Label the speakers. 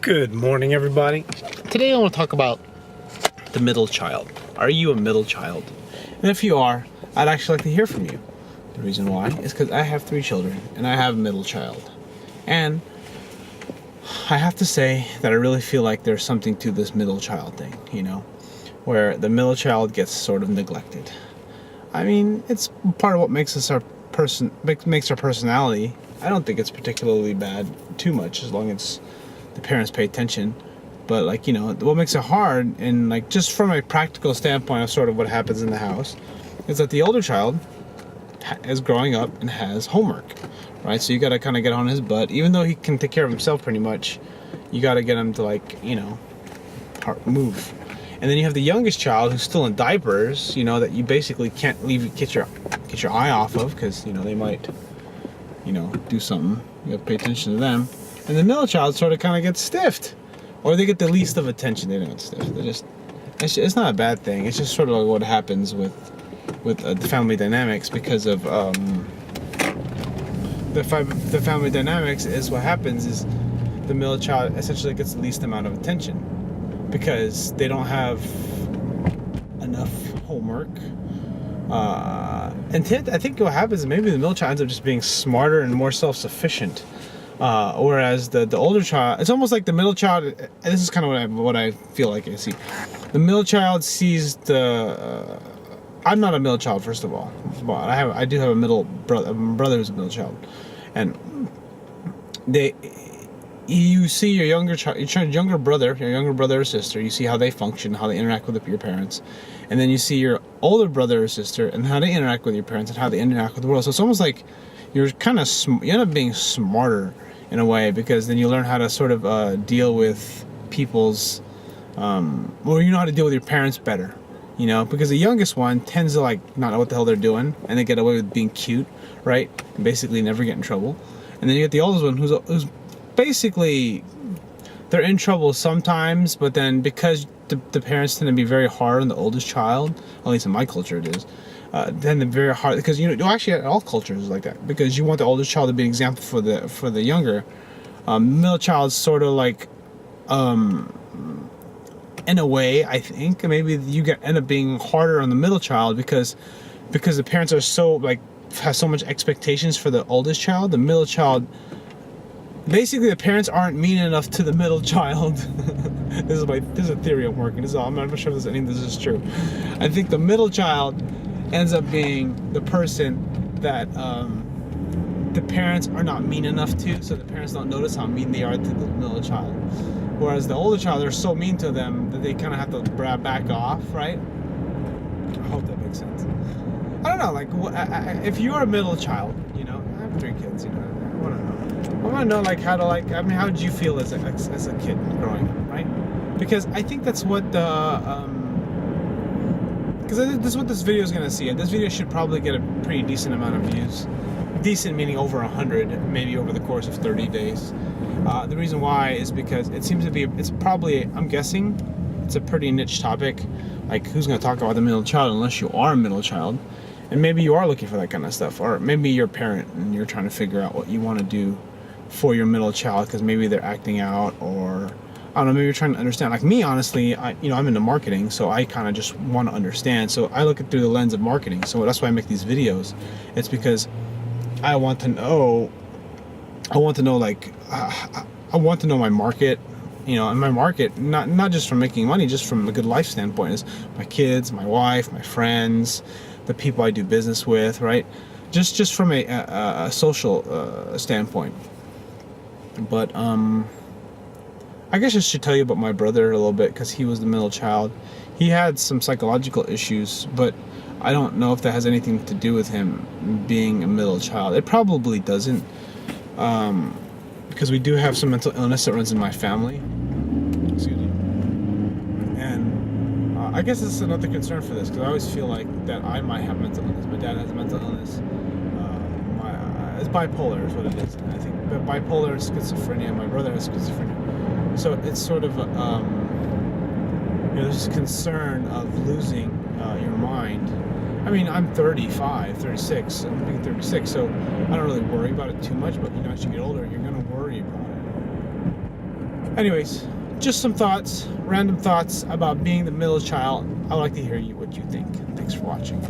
Speaker 1: Good morning, everybody. Today I want to talk about the middle child. Are you a middle child? And if you are, I'd actually like to hear from you. The reason why is because I have 3 children and I have a middle child. And I have to say that I really feel like there's something to this middle child thing, where the middle child gets sort of neglected. I mean, it's part of what makes us makes our personality. I don't think it's particularly bad too much as long as the parents pay attention. But what makes it hard, and just from a practical standpoint of sort of what happens in the house, is that the older child is growing up and has homework, right? So you got to kind of get on his butt, even though he can take care of himself pretty much. You got to get him to move. And then you have the youngest child who's still in diapers, that you basically can't get your eye off of, because they might do something. You have to pay attention to them. And the middle child sort of kind of gets stiffed, or they get the least of attention. They don't get stiffed. It's not a bad thing. It's just sort of like what happens with the family dynamics, because of the family dynamics is what happens is the middle child essentially gets the least amount of attention because they don't have enough homework. And I think what happens is maybe the middle child ends up just being smarter and more self-sufficient. Whereas the older child, it's almost like the middle child, and this is kind of what I feel like I see. The middle child sees I'm not a middle child, first of all. But I do have a middle brother. A brother who's a middle child, and you see your younger brother or sister. You see how they function, how they interact with your parents, and then you see your older brother or sister and how they interact with your parents and how they interact with the world. So it's almost like you end up being smarter in a way, because then you learn how to sort of deal with people's, or you know how to deal with your parents better, because the youngest one tends to not know what the hell they're doing, and they get away with being cute, right? And basically never get in trouble. And then you get the oldest one who's basically, they're in trouble sometimes, but then because the parents tend to be very hard on the oldest child, at least in my culture it is, then they're very hard, because actually all cultures is like that, because you want the oldest child to be an example for the younger. Middle child's sort of in a way, I think maybe you end up being harder on the middle child because the parents are so have so much expectations for the oldest child. The middle child, basically the parents aren't mean enough to the middle child. This is a theory I'm working. I'm not sure if any of this is true. I think the middle child ends up being the person that the parents are not mean enough to, so the parents don't notice how mean they are to the middle child. Whereas the older child, they're so mean to them that they kind of have to back off, right? I hope that makes sense. I don't know, if you're a middle child, I have 3 kids, I want to know, how did you feel as a kid growing up, right? Because I think that's what because this is what this video is going to see. And this video should probably get a pretty decent amount of views. Decent meaning over 100, maybe over the course of 30 days. The reason why is because it seems to be, I'm guessing, it's a pretty niche topic. Who's going to talk about the middle child unless you are a middle child? And maybe you are looking for that kind of stuff. Or maybe you're a parent and you're trying to figure out what you want to do for your middle child, because maybe they're acting out, or I don't know, maybe you're trying to understand. Like me, honestly, I'm into marketing, so I kind of just want to understand. So I look at it through the lens of marketing. So that's why I make these videos. It's because I want to know I want to know my market, and my market, not just from making money, just from a good life standpoint, is my kids, my wife, my friends, the people I do business with, right? Just from a social standpoint. But I guess I should tell you about my brother a little bit, because he was the middle child. He had some psychological issues, but I don't know if that has anything to do with him being a middle child. It probably doesn't, because we do have some mental illness that runs in my family. Excuse me. And I guess this is another concern for this, because I always feel like that I might have mental illness. My dad has mental illness. It's bipolar is what it is. I think bipolar is schizophrenia. My brother has schizophrenia. So it's sort of there's this concern of losing your mind. I mean, I'm 35, 36, I'm being 36, so I don't really worry about it too much, but as you get older, you're going to worry about it. Anyways, just some thoughts, random thoughts about being the middle child. I would like to hear what you think. Thanks for watching.